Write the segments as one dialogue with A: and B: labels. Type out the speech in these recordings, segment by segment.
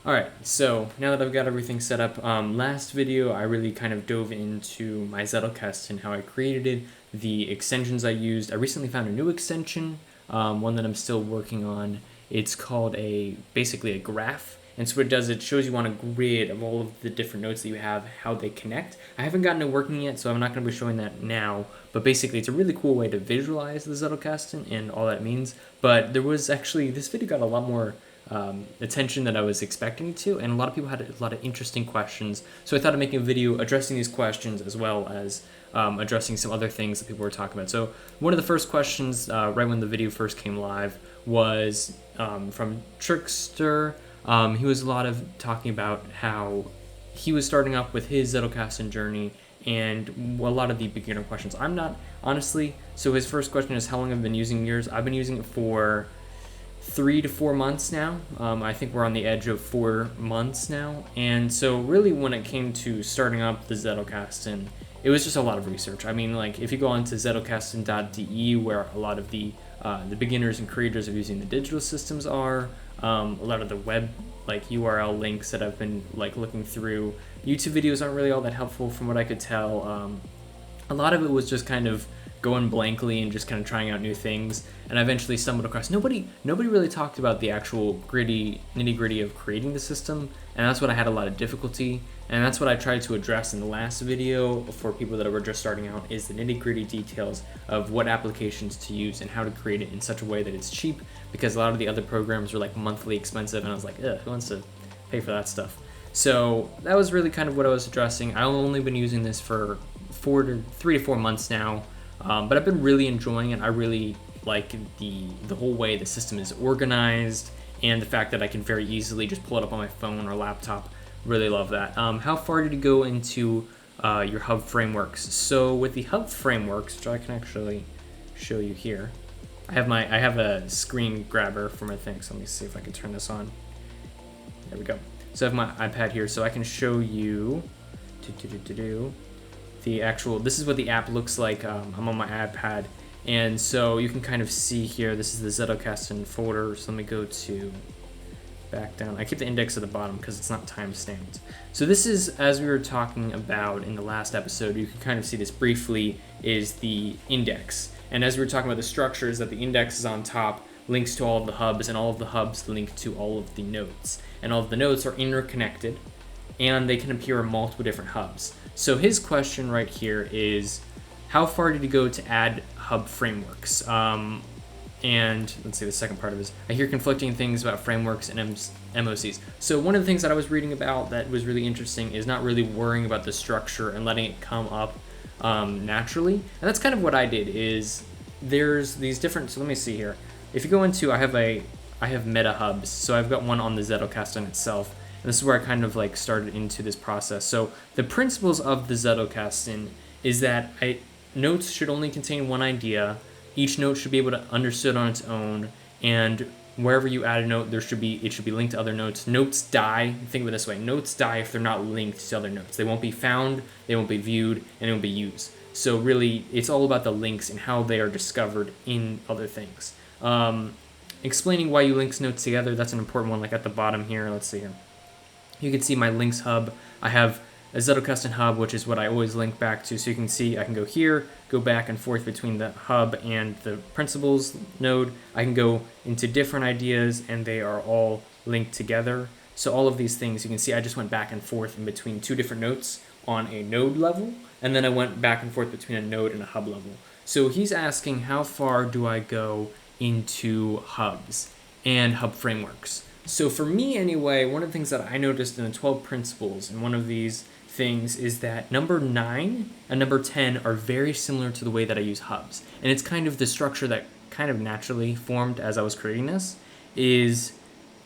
A: Alright, so now that I've got everything set up, last video I really kind of dove into my Zettelkasten and how I created it, the extensions I used. I recently found a new extension, one that I'm still working on. It's called basically a graph, and so what it does, it shows you on a grid of all of the different notes that you have, how they connect. I haven't gotten it working yet, so I'm not going to be showing that now, but basically it's a really cool way to visualize the Zettelkasten and all that means. But there was actually, this video got a lot more attention that I was expecting it to, and a lot of people had a lot of interesting questions, so I thought of making a video addressing these questions as well as addressing some other things that people were talking about. So one of the first questions right when the video first came live was from Trickster. He was talking about how he was starting off with his Zettelkasten journey and a lot of the beginner questions. I'm not, honestly, so his first question is how long I've been using yours. I've been using it for 3 to 4 months now. I think we're on the edge of 4 months now. And so really when it came to starting up the Zettelkasten, it was just a lot of research. I mean, like if you go onto zettelkasten.de, where a lot of the beginners and creators of using the digital systems are, a lot of the web like URL links that I've been like looking through. YouTube videos aren't really all that helpful from what I could tell. A lot of it was just kind of going blankly and just kind of trying out new things, and I eventually stumbled across nobody really talked about the actual nitty-gritty of creating the system, and that's what I had a lot of difficulty, and that's what I tried to address in the last video for people that were just starting out, is the nitty-gritty details of what applications to use and how to create it in such a way that it's cheap, because a lot of the other programs are like monthly expensive, and I was like, ugh, who wants to pay for that stuff? So that was really kind of what I was addressing. I've only been using this for 3 to 4 months now. But I've been really enjoying it. I really like the whole way the system is organized, and the fact that I can very easily just pull it up on my phone or laptop. Really love that. How far did you go into your hub frameworks? So with the hub frameworks, which I can actually show you here, I have a screen grabber for my thing. So let me see if I can turn this on. There we go. So I have my iPad here, so I can show you the actual, this is what the app looks like. I'm on my iPad, and so you can kind of see here, this is the Zettelkasten folder. So let me go to back down. I keep the index at the bottom because it's not time stamped. So this is, as we were talking about in the last episode, you can kind of see this briefly, is the index. And as we were talking about the structures, that the index is on top, links to all of the hubs, and all of the hubs link to all of the nodes. And all of the nodes are interconnected, and they can appear in multiple different hubs. So his question right here is, how far did you go to add hub frameworks? And let's see, the second part of this, I hear conflicting things about frameworks and MOCs. So one of the things that I was reading about that was really interesting is not really worrying about the structure and letting it come up naturally. And that's kind of what I did. Is there's these different, so let me see here. If you go into, I have meta hubs. So I've got one on the Zettelkasten itself. And this is where I kind of like started into this process. So the principles of the Zettelkasten is that notes should only contain one idea. Each note should be able to understood on its own, and wherever you add a note, it should be linked to other notes. Notes die. Think of it this way: notes die if they're not linked to other notes. They won't be found, they won't be viewed, and they won't be used. So really, it's all about the links and how they are discovered in other things. Explaining why you link notes together, that's an important one. Like at the bottom here, let's see here. You can see my links hub. I have a Zettelkasten hub, which is what I always link back to. So you can see I can go here, go back and forth between the hub and the principles node. I can go into different ideas, and they are all linked together. So all of these things, you can see I just went back and forth in between 2 different notes on a node level, and then I went back and forth between a node and a hub level. So he's asking, how far do I go into hubs and hub frameworks? So for me anyway, one of the things that I noticed in the 12 principles, and one of these things, is that number 9 and number 10 are very similar to the way that I use hubs. And it's kind of the structure that kind of naturally formed as I was creating this, is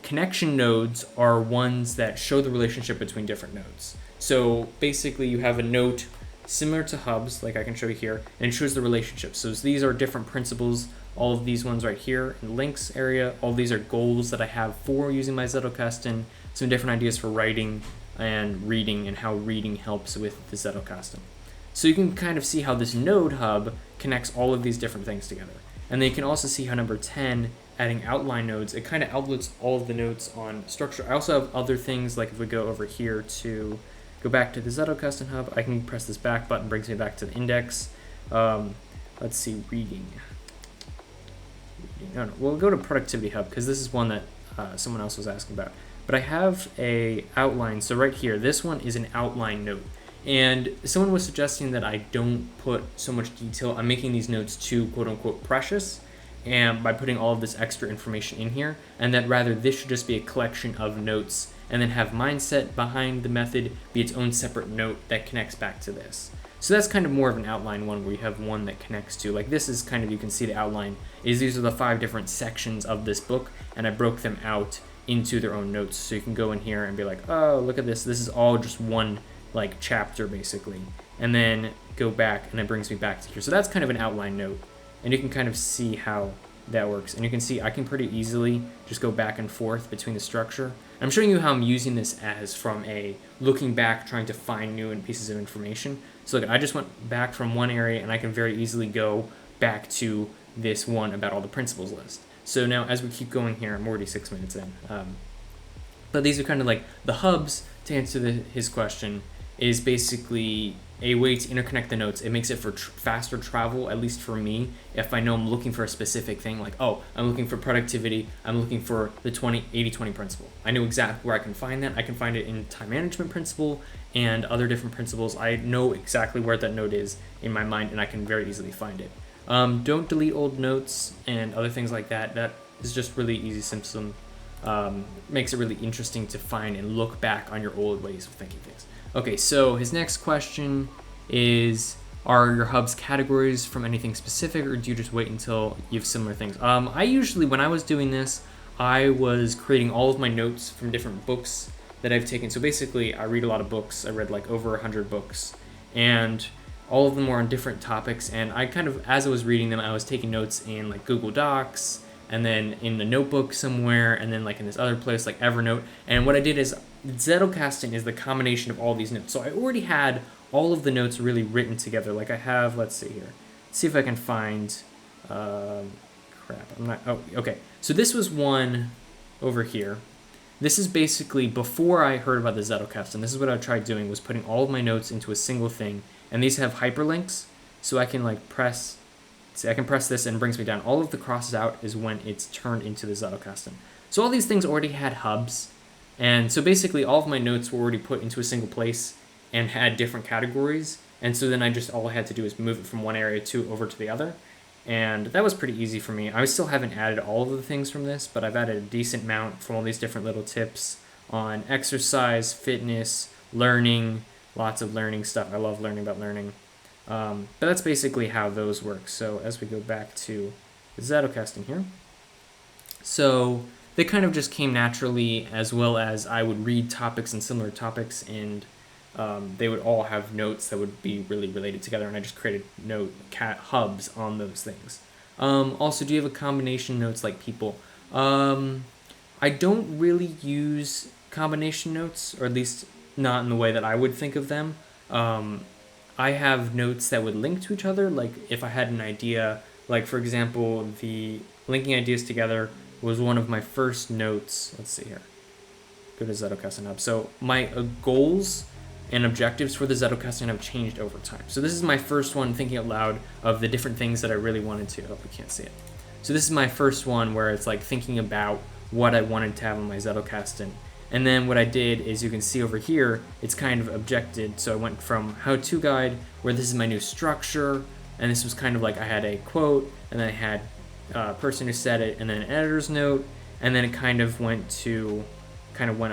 A: connection nodes are ones that show the relationship between different nodes. So basically you have a note similar to hubs, like I can show you here, and it shows the relationship. So these are different principles. All of these ones right here in the links area, all these are goals that I have for using my Zettelkasten, some different ideas for writing and reading, and how reading helps with the Zettelkasten. So you can kind of see how this node hub connects all of these different things together. And then you can also see how number 10 adding outline nodes, it kind of outlets all of the nodes on structure. I also have other things, like if we go over here to go back to the Zettelkasten hub, I can press this back button, brings me back to the index. Let's see, reading. No, we'll go to productivity hub because this is one that someone else was asking about. But I have a outline. So right here, this one is an outline node. And someone was suggesting that I don't put so much detail. I'm making these nodes too quote unquote precious, and by putting all of this extra information in here, and that rather this should just be a collection of notes, and then have mindset behind the method be its own separate note that connects back to this. So that's kind of more of an outline one where you have one that connects to, like this is kind of, you can see the outline is these are the 5 different sections of this book, and I broke them out into their own notes. So you can go in here and be like, oh, look at this. This is all just one like chapter basically, and then go back and it brings me back to here. So that's kind of an outline note, and you can kind of see how that works. And you can see I can pretty easily just go back and forth between the structure. I'm showing you how I'm using this as from a looking back, trying to find new pieces of information. So look, I just went back from one area and I can very easily go back to this one about all the principles list. So now as we keep going here, I'm already 6 minutes in. But these are kind of like the hubs, to answer his question, is basically a way to interconnect the notes. It makes it for faster travel, at least for me, if I know I'm looking for a specific thing, like, oh, I'm looking for productivity, I'm looking for the 80-20 principle. I know exactly where I can find that. I can find it in time management principle and other different principles. I know exactly where that note is in my mind, and I can very easily find it. Don't delete old notes and other things like that. That is just really easy, simple. Makes it really interesting to find and look back on your old ways of thinking things. Okay, so his next question is, are your hubs categories from anything specific, or do you just wait until you have similar things? I usually, when I was doing this, I was creating all of my notes from different books that I've taken. So basically, I read a lot of books. I read like over 100 books, and all of them were on different topics. And I kind of, as I was reading them, I was taking notes in like Google Docs, and then in the notebook somewhere, and then like in this other place like Evernote. And what I did is, Zettelkasten is the combination of all these notes. So I already had all of the notes really written together. Like I have, let's see here. Let's see if I can find, okay. So this was one over here. This is basically before I heard about the Zettelkasten. This is what I tried doing, was putting all of my notes into a single thing. And these have hyperlinks, so I can like press, see, I can press this and it brings me down. All of the crosses out is when it's turned into the Zettelkasten. So all these things already had hubs. And so basically all of my notes were already put into a single place and had different categories. And so then all I had to do is move it from one area over to the other. And that was pretty easy for me. I still haven't added all of the things from this, but I've added a decent amount from all these different little tips on exercise, fitness, learning, lots of learning stuff. I love learning about learning. But that's basically how those work. So as we go back to the Zettelkasten here. So they kind of just came naturally, as well as I would read topics and similar topics, and they would all have notes that would be really related together, and I just created hubs on those things. Also, do you have a combination notes like people? I don't really use combination notes, or at least not in the way that I would think of them. I have notes that would link to each other, like if I had an idea, like for example, the linking ideas together was one of my first notes. Let's see here. Go to Zettelkasten Hub. So my goals and objectives for the Zettelkasten have changed over time. So this is my first one, thinking out loud of the different things that I really wanted to. Oh, we can't see it. So this is my first one where it's like thinking about what I wanted to have on my Zettelkasten. And then what I did is, you can see over here, it's kind of objected. So I went from how-to guide, where this is my new structure, and this was kind of like I had a quote, and then I had a person who said it, and then an editor's note, and then it kind of went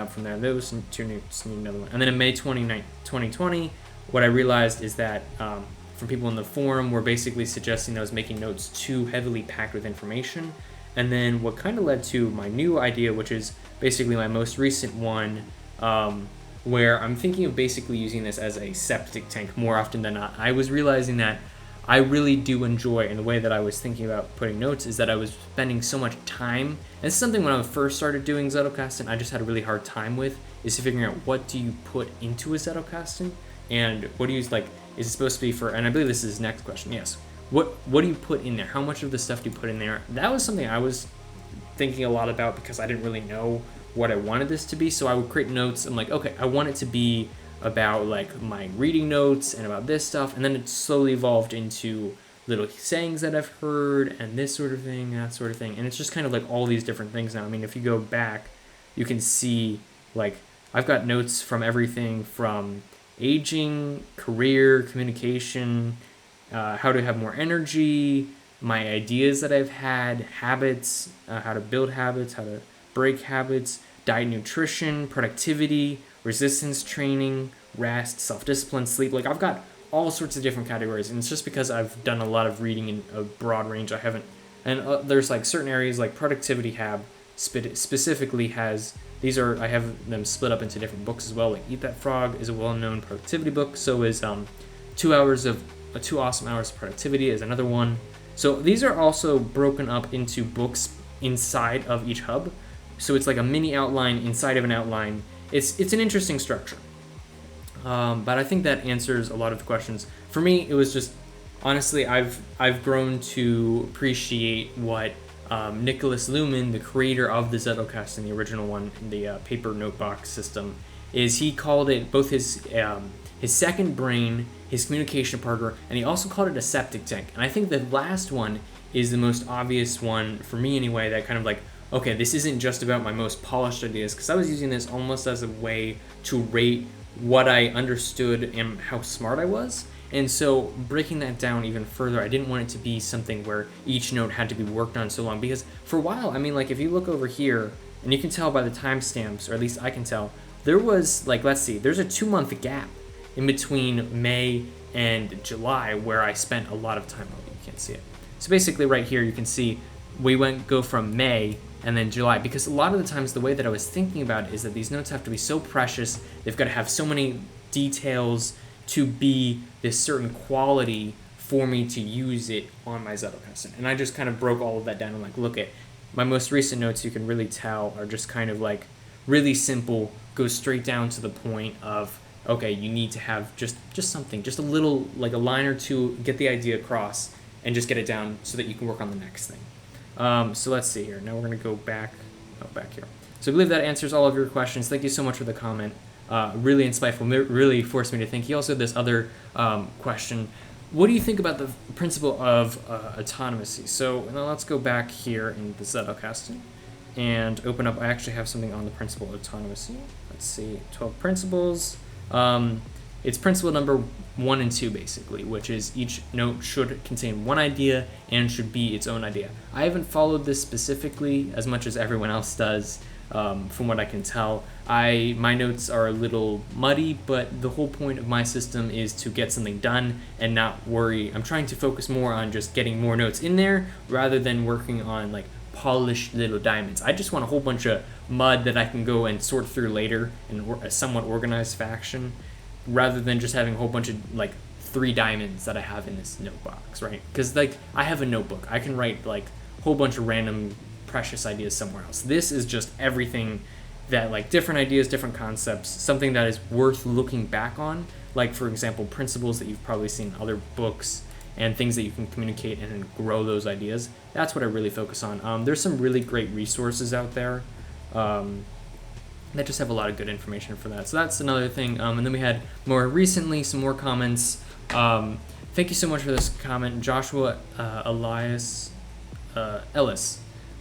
A: up from there. Those two notes need another one. And then in May 2020, what I realized is that from people in the forum were basically suggesting that I was making notes too heavily packed with information. And then what kind of led to my new idea, which is basically my most recent one, where I'm thinking of basically using this as a septic tank more often than not. I was realizing that I really do enjoy, and the way that I was thinking about putting notes is that I was spending so much time, and it's something when I first started doing Zettelkasten, I just had a really hard time with, is figuring out what do you put into a Zettelkasten, and what do you, like, is it supposed to be for, and I believe this is his next question, yes. What do you put in there? How much of the stuff do you put in there? That was something I was thinking a lot about because I didn't really know what I wanted this to be. So I would create notes. I'm like, okay, I want it to be about like my reading notes and about this stuff. And then it slowly evolved into little sayings that I've heard and this sort of thing, that sort of thing. And it's just kind of like all these different things now. I mean, if you go back, you can see like I've got notes from everything from aging, career, communication, how to have more energy, my ideas that I've had, habits, how to build habits, how to break habits, diet, nutrition, productivity, resistance training, rest, self-discipline, sleep. Like I've got all sorts of different categories, and it's just because I've done a lot of reading in a broad range. I haven't, and there's like certain areas like productivity hab specifically has, these are, I have them split up into different books as well. Like Eat That Frog is a well-known productivity book. So is 2 Awesome Hours of Productivity is another one. So these are also broken up into books inside of each hub. So it's like a mini outline inside of an outline. It's an interesting structure. But I think that answers a lot of the questions. For me, it was just, honestly, I've grown to appreciate what Nicholas Luhmann, the creator of the Zettelkasten, the original one, the paper notebook system, is he called it both his second brain, his communication partner, and he also called it a septic tank. And I think the last one is the most obvious one, for me anyway, that kind of like, okay, this isn't just about my most polished ideas, because I was using this almost as a way to rate what I understood and how smart I was. And so breaking that down even further, I didn't want it to be something where each note had to be worked on so long, because for a while, I mean, like if you look over here, and you can tell by the timestamps, or at least I can tell, there was like, let's see, there's a 2-month gap in between May and July where I spent a lot of time. Oh, you can't see it. So basically right here, you can see we go from May and then July, because a lot of the times the way that I was thinking about it is that these notes have to be so precious, they've got to have so many details to be this certain quality for me to use it on my Zettelkasten. And I just kind of broke all of that down and like, look at my most recent notes, you can really tell are just kind of like really simple, go straight down to the point of, okay, you need to have just something, just a little, like a line or two, get the idea across and just get it down so that you can work on the next thing. So let's see here. Now we're going to go back here. So I believe that answers all of your questions. Thank you so much for the comment. Really insightful, really forced me to think. He also had this other question. What do you think about the principle of atomicity? So now let's go back here in the Zettelkasten and open up. I actually have something on the principle of atomicity. Let's see, 12 principles. It's principle number 1 and 2, basically, which is each note should contain one idea and should be its own idea. I haven't followed this specifically as much as everyone else does, from what I can tell. My notes are a little muddy, but the whole point of my system is to get something done and not worry. I'm trying to focus more on just getting more notes in there rather than working on like polished little diamonds. I just want a whole bunch of mud that I can go and sort through later in a somewhat organized fashion, rather than just having a whole bunch of like 3 diamonds that I have in this note box, right? Because like I have a notebook, I can write like a whole bunch of random precious ideas somewhere else. This is just everything that, like, different ideas, different concepts, something that is worth looking back on, like for example principles that you've probably seen in other books and things that you can communicate and then grow those ideas. That's what I really focus on. There's some really great resources out there that just have a lot of good information for that. So that's another thing. And then we had more recently some more comments. Thank you so much for this comment. Joshua Ellis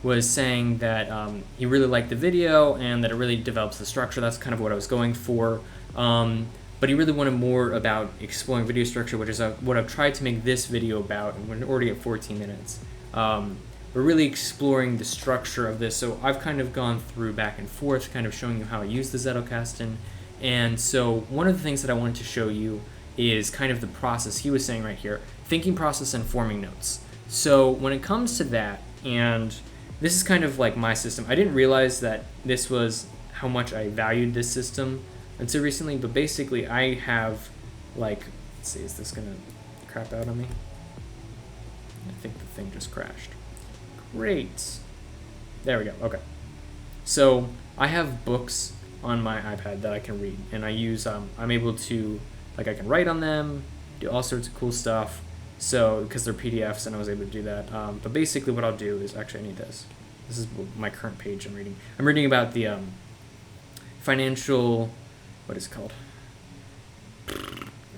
A: was saying that he really liked the video and that it really develops the structure. That's kind of what I was going for. But he really wanted more about exploring video structure, which is what I've tried to make this video about, and we're already at 14 minutes. We're really exploring the structure of this. So I've kind of gone through back and forth, kind of showing you how I use the Zettelkasten. And so one of the things that I wanted to show you is kind of the process he was saying right here, thinking process and forming notes. So when it comes to that, and this is kind of like my system, I didn't realize that this was how much I valued this system until recently, but basically I have, like, let's see, is this gonna crap out on me? I think the thing just crashed. Great. There we go. Okay. So I have books on my iPad that I can read, and I use, I'm able to, like, I can write on them, do all sorts of cool stuff. So, because they're PDFs, and I was able to do that. But basically what I'll do is, actually I need this. This is my current page I'm reading. I'm reading about the financial, what is it called?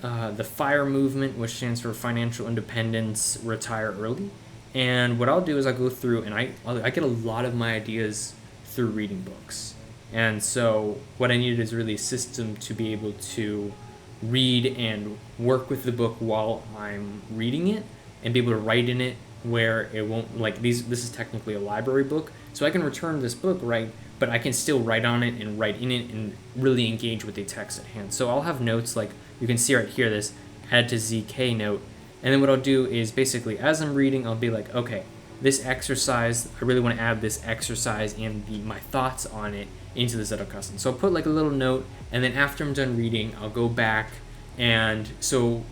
A: The FIRE movement, which stands for Financial Independence, Retire Early. And what I'll do is I'll go through and I get a lot of my ideas through reading books. And so what I needed is really a system to be able to read and work with the book while I'm reading it and be able to write in it where it won't, like this is technically a library book. So I can return this book, right? But I can still write on it and write in it and really engage with the text at hand. So I'll have notes like you can see right here, this add to ZK note. And then what I'll do is basically as I'm reading, I'll be like, okay, this exercise, I really want to add this exercise and my thoughts on it into the Zettelkasten. So I'll put like a little note, and then after I'm done reading, I'll go back. And so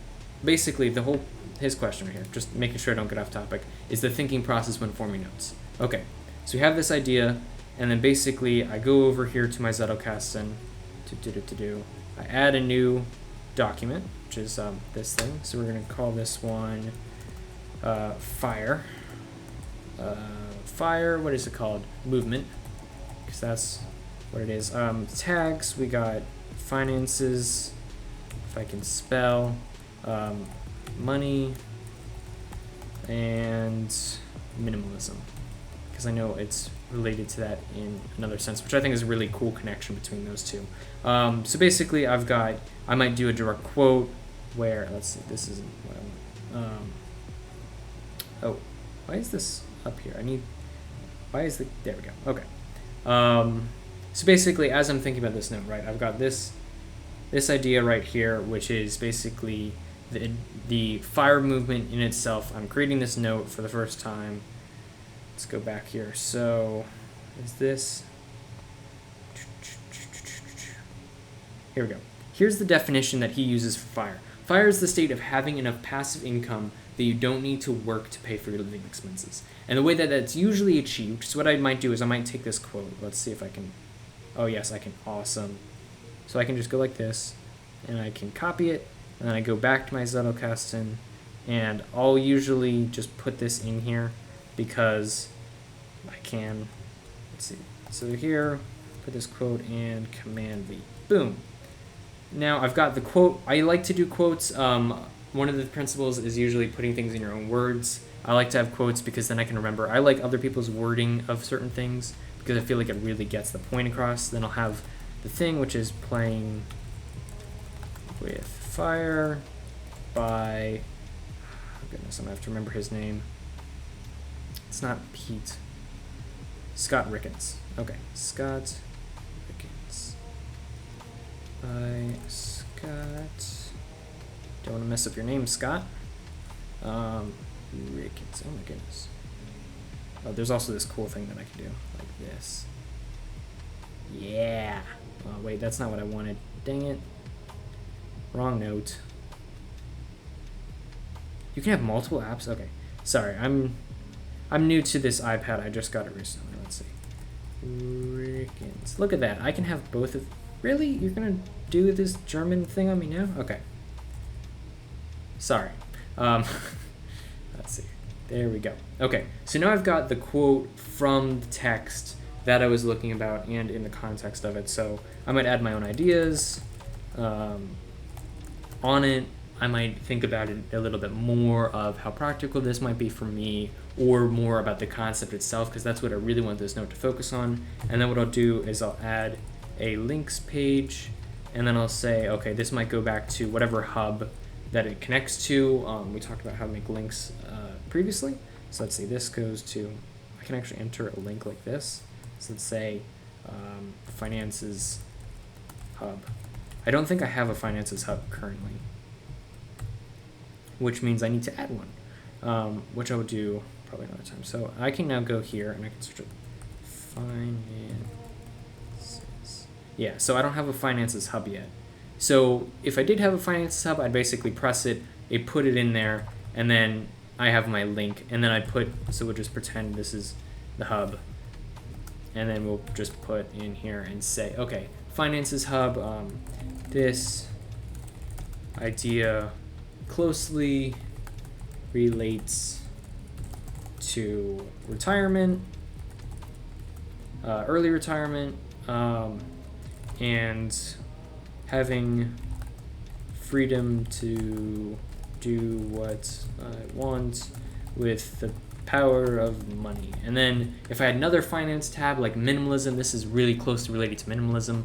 A: basically his question right here, just making sure I don't get off topic, is the thinking process when forming notes. Okay, so we have this idea, and then basically I go over here to my Zettelkasten, I add a new document, which is this thing. So we're going to call this one FIRE. FIRE, what is it called? Movement, because that's what it is. Tags, we got finances, if I can spell, money, and minimalism, because I know it's related to that in another sense, which I think is a really cool connection between those two. So basically I might do a direct quote where, let's see, this isn't what I want. Oh, why is this up here? There we go, okay. So basically, as I'm thinking about this note, right, I've got this idea right here, which is basically the FIRE movement in itself. I'm creating this note for the first time. Let's go back here. So is this, here we go. Here's the definition that he uses for FIRE. FIRE is the state of having enough passive income that you don't need to work to pay for your living expenses. And the way that that's usually achieved, so what I might do is I might take this quote. Let's see if I can, oh yes, I can, awesome. So I can just go like this, and I can copy it, and then I go back to my Zettelkasten, and I'll usually just put this in here because I can, let's see. So here, put this quote and Command V, boom. Now I've got the quote. I like to do quotes. One of the principles is usually putting things in your own words. I like to have quotes because then I can remember. I like other people's wording of certain things because I feel like it really gets the point across. Then I'll have the thing, which is playing with fire by, oh goodness, I'm gonna have to remember his name. It's not Pete. Scott Rickens. Okay, Scott Rickens. By Scott. Don't want to mess up your name, Scott. Rickens. Oh my goodness. Oh, there's also this cool thing that I can do, like this. Yeah. Oh wait, that's not what I wanted. Dang it. Wrong note. You can have multiple apps. Okay. Sorry, I'm new to this iPad. I just got it recently. Let's see. Rickens. Look at that. I can have both of. Really? You're gonna do this German thing on me now? Okay. Sorry. Let's see. There we go. Okay, so now I've got the quote from the text that I was looking about and in the context of it. So I might add my own ideas on it. I might think about it a little bit more of how practical this might be for me, or more about the concept itself, because that's what I really want this note to focus on. And then what I'll do is I'll add a links page, and then I'll say, okay, this might go back to whatever hub that it connects to. We talked about how to make links previously. So let's see, this goes to, I can actually enter a link like this. So let's say finances hub. I don't think I have a finances hub currently, which means I need to add one, which I would do probably another time. So I can now go here and I can search up finances. Yeah, so I don't have a finances hub yet. So if I did have a finances hub, I'd basically press it, put it in there, and then I have my link, and then so we'll just pretend this is the hub, and then we'll just put in here and say, okay, finances hub, this idea closely relates to retirement, early retirement, and having freedom to do what I want with the power of money. And then if I had another finance tab like minimalism, this is really closely related to minimalism,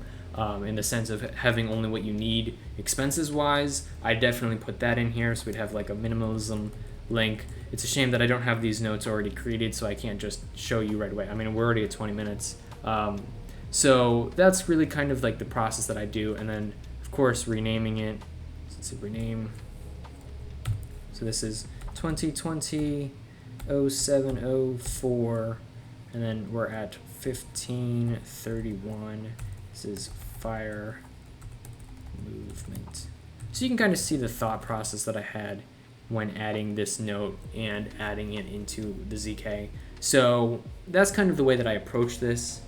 A: in the sense of having only what you need expenses wise. I definitely put that in here, so we'd have like a minimalism link. It's a shame that I don't have these notes already created, so I can't just show you right away. I mean, we're already at 20 minutes. So that's really kind of like the process that I do. And then of course renaming it. Let's see, rename. So this is 2020 0704, and then we're at 1531. This is fire movement. So you can kind of see the thought process that I had when adding this note and adding it into the ZK. So that's kind of the way that I approach this.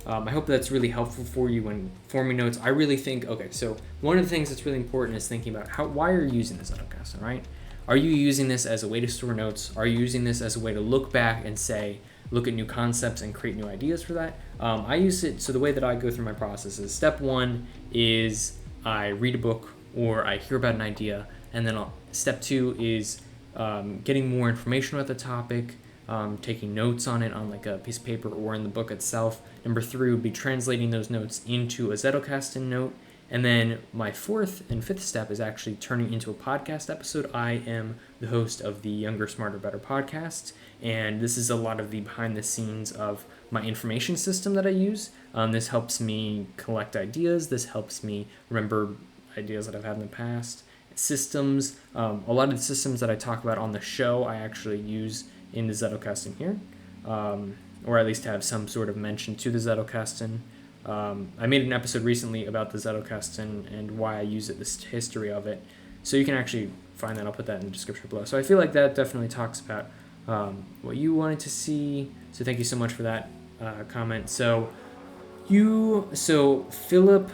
A: I hope that's really helpful for you when forming notes. I really think, okay, so one of the things that's really important is thinking about why are you using this Zettelkasten, right? Are you using this as a way to store notes? Are you using this as a way to look back and say, look at new concepts and create new ideas for that? I use it, so the way that I go through my process is step one is I read a book or I hear about an idea, and then step two is getting more information about the topic, taking notes on it on like a piece of paper or in the book itself. Number three would be translating those notes into a Zettelkasten note. And then my fourth and fifth step is actually turning into a podcast episode. I am the host of the Younger, Smarter, Better podcast, and this is a lot of the behind the scenes of my information system that I use. This helps me collect ideas. This helps me remember ideas that I've had in the past. Systems, a lot of the systems that I talk about on the show, I actually use in the Zettelkasten here, or at least have some sort of mention to the Zettelkasten. I made an episode recently about the Zettelkasten and why I use it, this history of it. So you can actually find that. I'll put that in the description below. So I feel like that definitely talks about what you wanted to see. So thank you so much for that comment. So Philip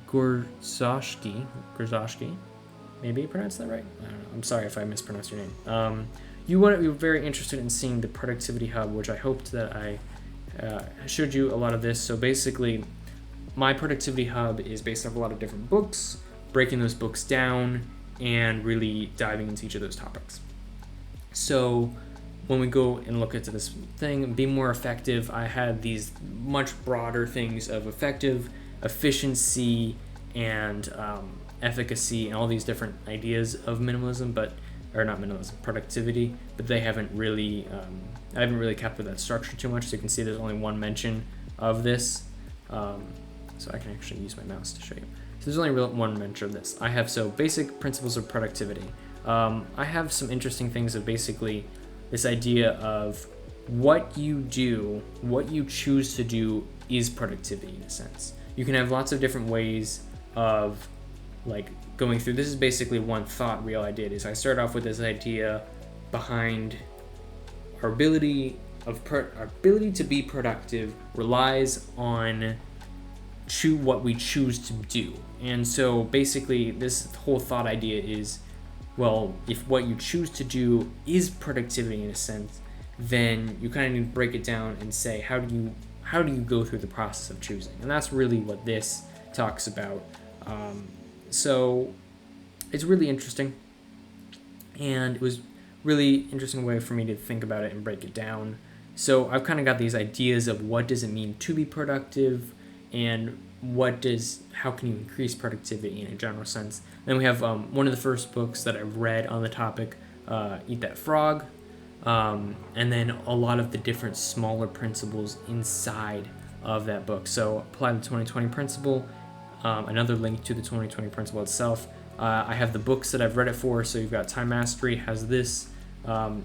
A: Gorzowski, maybe I pronounced that right? I don't know. I'm sorry if I mispronounced your name. You were very interested in seeing the Productivity Hub, which I hoped that I showed you a lot of this. So basically, my Productivity Hub is based off a lot of different books, breaking those books down, and really diving into each of those topics. So when we go and look into this thing, be more effective, I had these much broader things of effective, efficiency, and efficacy, and all these different ideas of minimalism, productivity, but they haven't really, I haven't really kept with that structure too much. So you can see there's only one mention of this. So I can actually use my mouse to show you. So there's only one mention of this. I have, so basic principles of productivity. I have some interesting things of basically this idea of what you do, what you choose to do is productivity in a sense. You can have lots of different ways of like going through. This is basically one thought wheel I did, is I started off with this idea behind our ability to be productive relies on what we choose to do. And so basically this whole thought idea is, well, if what you choose to do is productivity in a sense, then you kind of need to break it down and say, how do you go through the process of choosing? And that's really what this talks about. So it's really interesting, and it was really interesting way for me to think about it and break it down. So I've kind of got these ideas of what does it mean to be productive, and how can you increase productivity in a general sense. Then we have one of the first books that I've read on the topic, Eat That Frog, and then a lot of the different smaller principles inside of that book. So apply the 2020 principle, another link to the 2020 principle itself. I have the books that I've read it for. So you've got Time Mastery has this,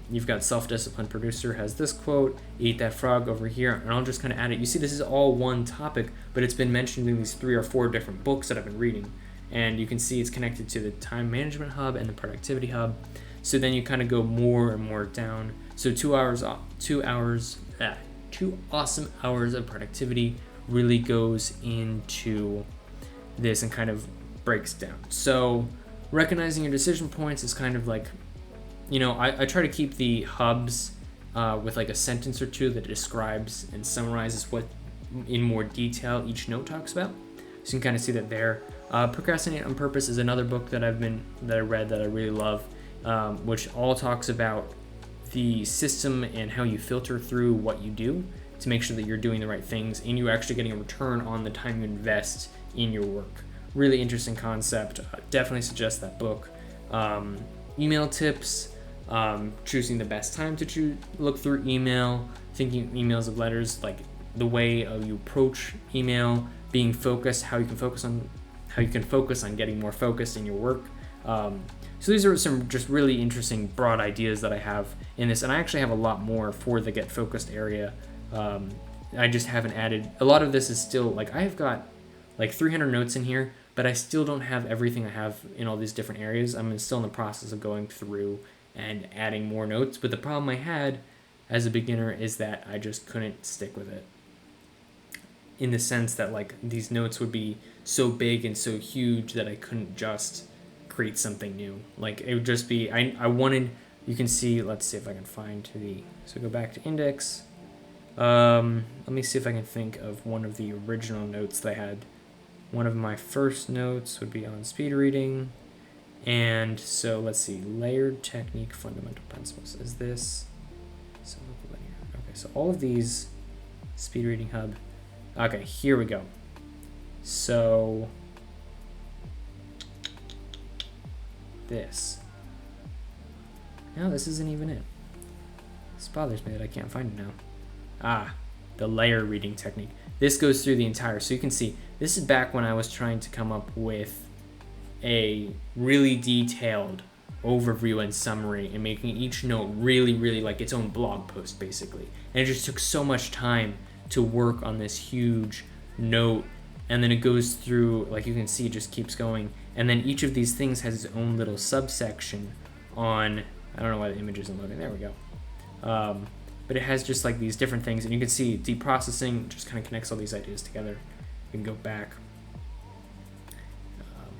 A: you've got Self-Disciplined Producer has this quote, Eat That Frog over here, and I'll just kind of add it. You see, this is all one topic, but it's been mentioned in these 3 or 4 different books that I've been reading, and you can see it's connected to the Time Management Hub and the Productivity Hub. So then you kind of go more and more down. So 2 awesome hours of productivity really goes into this and kind of breaks down. So recognizing your decision points is kind of like, I try to keep the hubs with like a sentence or two that describes and summarizes what in more detail each note talks about. So you can kind of see that there. Procrastinate on Purpose is another book that I read that I really love, which all talks about the system and how you filter through what you do to make sure that you're doing the right things and you're actually getting a return on the time you invest in your work. Really interesting concept. Definitely suggest that book. Email tips, choosing the best time to look through email, thinking emails of letters, like the way you approach email, being focused, how you can focus on getting more focused in your work. So these are some just really interesting broad ideas that I have in this, and I actually have a lot more for the get focused area. I just haven't added, a lot of this is still, like I have got like 300 notes in here, but I still don't have everything I have in all these different areas. I'm still in the process of going through and adding more notes, but the problem I had as a beginner is that I just couldn't stick with it, in the sense that like these notes would be so big and so huge that I couldn't just create something new. Like it would just be, I wanted, you can see, let's see if I can find so go back to index. Let me see if I can think of one of the original notes that I had. One of my first notes would be on speed reading. And so let's see, layered technique, fundamental principles. Is this, so linear. Okay, so all of these, speed reading hub. Okay, here we go. So this. No, this isn't even it. This bothers me that I can't find it now. The layer reading technique. This goes through the entire, so you can see, this is back when I was trying to come up with a really detailed overview and summary and making each note really, really like its own blog post, basically. And it just took so much time to work on this huge note, and then it goes through, like you can see, it just keeps going, and then each of these things has its own little subsection on, I don't know why the image isn't loading, there we go, but it has just like these different things, and you can see deep processing just kind of connects all these ideas together. You can go back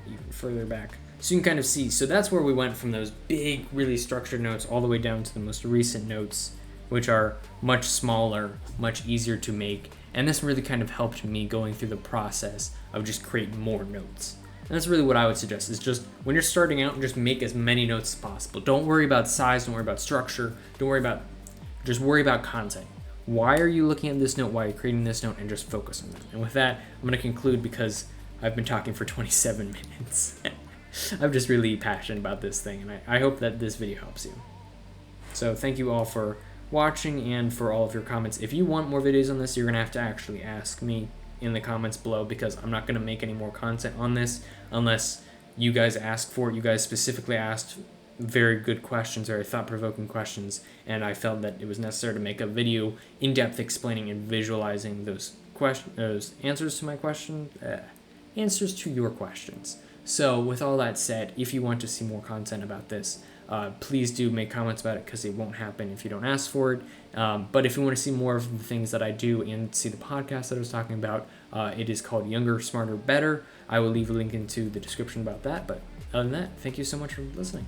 A: even further back, so you can kind of see, so that's where we went from those big, really structured notes all the way down to the most recent notes, which are much smaller, much easier to make. And this really kind of helped me going through the process of just creating more notes. And that's really what I would suggest, is just when you're starting out, just make as many notes as possible. Don't worry about size, don't worry about structure, just worry about content. Why are you looking at this note? Why are you creating this note? And just focus on that. And with that, I'm gonna conclude because I've been talking for 27 minutes. I'm just really passionate about this thing, and I hope that this video helps you. So thank you all for watching and for all of your comments. If you want more videos on this, you're gonna have to actually ask me in the comments below, because I'm not gonna make any more content on this unless you guys ask for it. You guys specifically asked very good questions, very thought-provoking questions, and I felt that it was necessary to make a video in depth explaining and visualizing those answers to my answers to your questions. So with all that said, if you want to see more content about this, please do make comments about it, because it won't happen if you don't ask for it. But if you want to see more of the things that I do and see the podcast that I was talking about, it is called Younger, Smarter, Better. I will leave a link into the description about that. But other than that, thank you so much for listening.